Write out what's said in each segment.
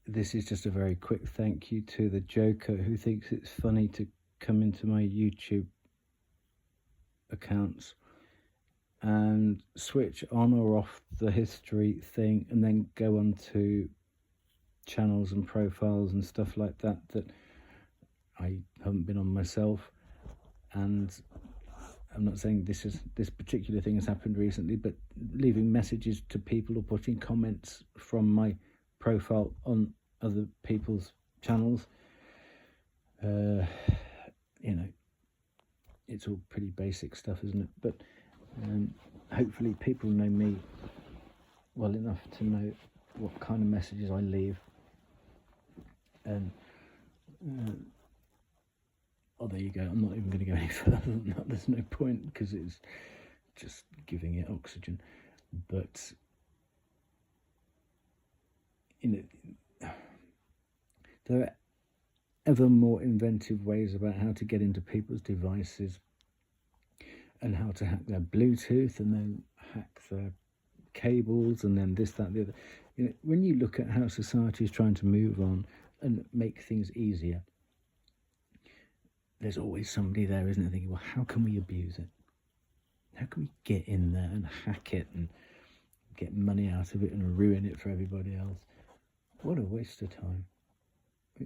this is just a very quick thank you to the Joker who thinks it's funny to come into my YouTube accounts and switch on or off the history thing and then go on to channels and profiles and stuff like that I haven't been on myself. And I'm not saying this particular thing has happened recently, but leaving messages to people or putting comments from my profile on other people's channels, it's all pretty basic stuff, isn't it? But hopefully people know me well enough to know what kind of messages I leave. And there you go. I'm not even going to go any further than that. There's no point, because it's just giving it oxygen. But there are ever more inventive ways about how to get into people's devices and how to hack their Bluetooth and then hack their cables and then this, that, the other. When you look at how society is trying to move on and make things easier, there's always somebody there, isn't it, thinking, well, how can we abuse it? How can we get in there and hack it and get money out of it and ruin it for everybody else? What a waste of time. I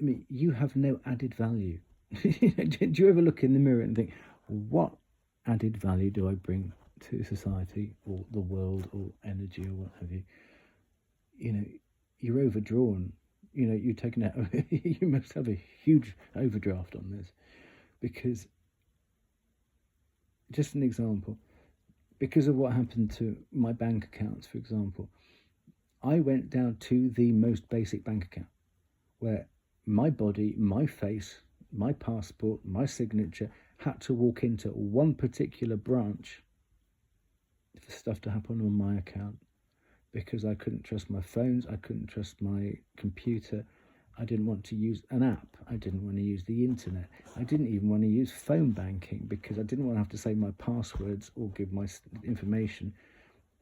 mean, you have no added value. Do you ever look in the mirror and think, what added value do I bring to society or the world or energy or what have you? You're overdrawn. You're taking out, you must have a huge overdraft on this, because, just an example, because of what happened to my bank accounts, for example, I went down to the most basic bank account where my body, my face, my passport, my signature had to walk into one particular branch for stuff to happen on my account, because I couldn't trust my phones, I couldn't trust my computer, I didn't want to use an app, I didn't want to use the internet, I didn't even want to use phone banking, because I didn't want to have to say my passwords or give my information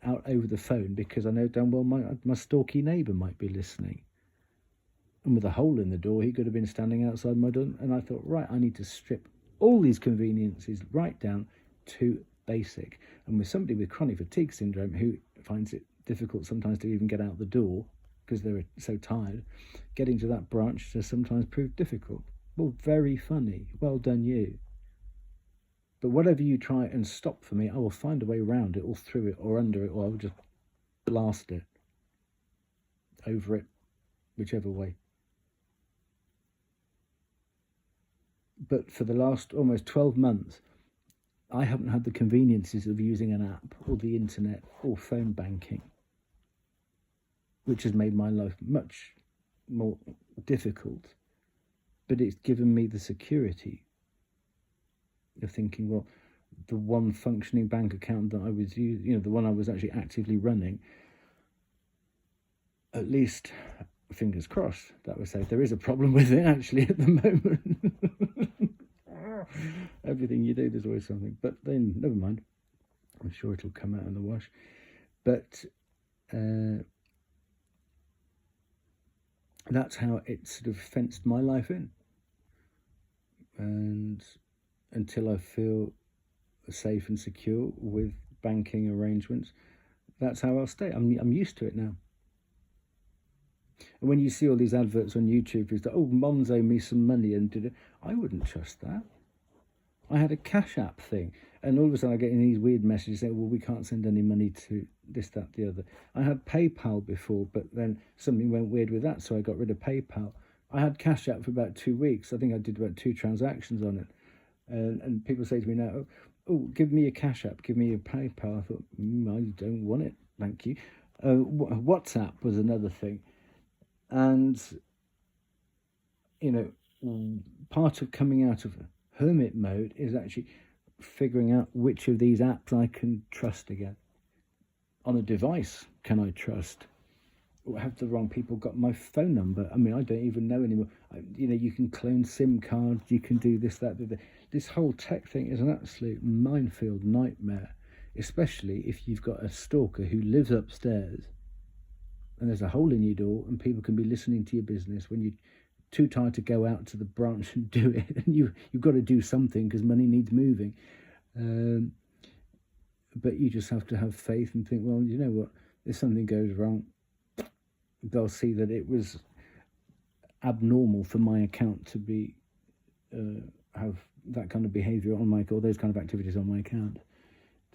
out over the phone, because I know damn well my stalky neighbour might be listening. And with a hole in the door, he could have been standing outside my door. And I thought, right, I need to strip all these conveniences right down to basic. And with somebody with chronic fatigue syndrome who finds it difficult sometimes to even get out the door because they're so tired, getting to that branch has sometimes proved difficult. Well, very funny. Well done, you. But whatever you try and stop for me, I will find a way around it or through it or under it, or I will just blast it over it, whichever way. But for the last almost 12 months, I haven't had the conveniences of using an app or the internet or phone banking, which has made my life much more difficult. But it's given me the security of thinking, well, the one functioning bank account that I was using, the one I was actually actively running, at least, fingers crossed, that would say there is a problem with it actually at the moment. Everything you do, there's always something. But then, never mind. I'm sure it'll come out in the wash. But that's how it sort of fenced my life in. And until I feel safe and secure with banking arrangements, that's how I'll stay. I'm used to it now. And when you see all these adverts on YouTube, it's like, oh, Mom's owe me some money, and I wouldn't trust that. I had a Cash App thing, and all of a sudden I get these weird messages saying, well, we can't send any money to this, that, the other. I had PayPal before, but then something went weird with that, so I got rid of PayPal. I had Cash App for about 2 weeks. I think I did about 2 transactions on it. And people say to me now, oh, give me a Cash App, give me a PayPal. I thought, I don't want it, thank you. WhatsApp was another thing. And, part of coming out of hermit mode is actually figuring out which of these apps I can trust again. On a device, can I trust? Or have the wrong people got my phone number? I mean, I don't even know anymore. You can clone SIM cards, you can do this, that, the. This whole tech thing is an absolute minefield nightmare, especially if you've got a stalker who lives upstairs and there's a hole in your door, and people can be listening to your business when you're too tired to go out to the branch and do it, and you've got to do something because money needs moving. But you just have to have faith and think, well, you know what, if something goes wrong, they'll see that it was abnormal for my account to be have that kind of behaviour on my, or those kind of activities on my account.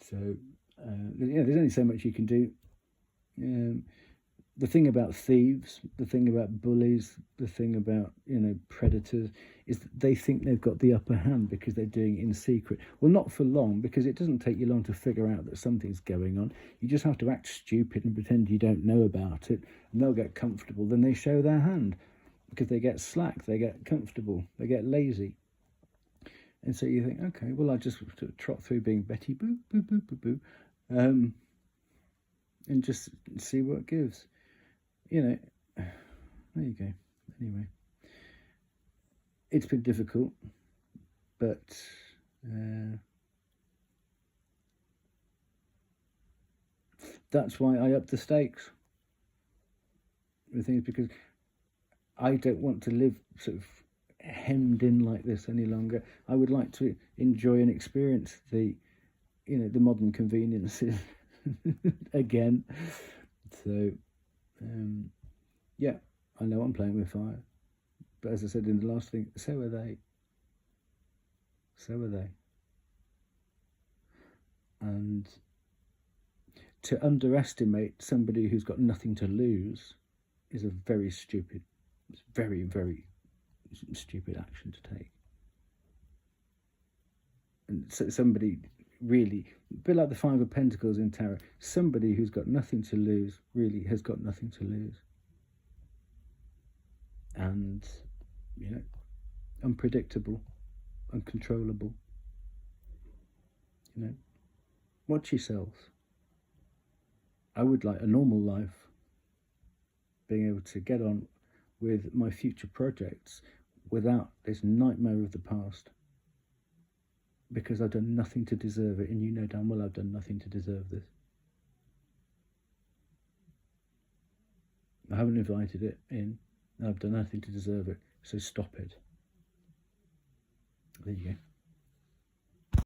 So there's only so much you can do. The thing about thieves, the thing about bullies, the thing about, predators, is that they think they've got the upper hand because they're doing it in secret. Well, not for long, because it doesn't take you long to figure out that something's going on. You just have to act stupid and pretend you don't know about it, and they'll get comfortable. Then they show their hand because they get slack, they get comfortable, they get lazy. And so you think, okay, well, I just trot through being Betty Boo, boo, boo, boo, boo, and just see what gives. There you go. Anyway, it's been difficult, but that's why I upped the stakes. The thing is, because I don't want to live sort of hemmed in like this any longer. I would like to enjoy and experience the modern conveniences again. So yeah, I know I'm playing with fire, but as I said in the last thing, so are they. And to underestimate somebody who's got nothing to lose is it's very, very stupid action to take. And so somebody really, a bit like the Five of Pentacles in tarot, somebody who's got nothing to lose really has got nothing to lose. And, unpredictable, uncontrollable. Watch yourselves. I would like a normal life, being able to get on with my future projects without this nightmare of the past, because I've done nothing to deserve it, and you know damn well I've done nothing to deserve this. I haven't invited it in, and I've done nothing to deserve it, so stop it. There you go.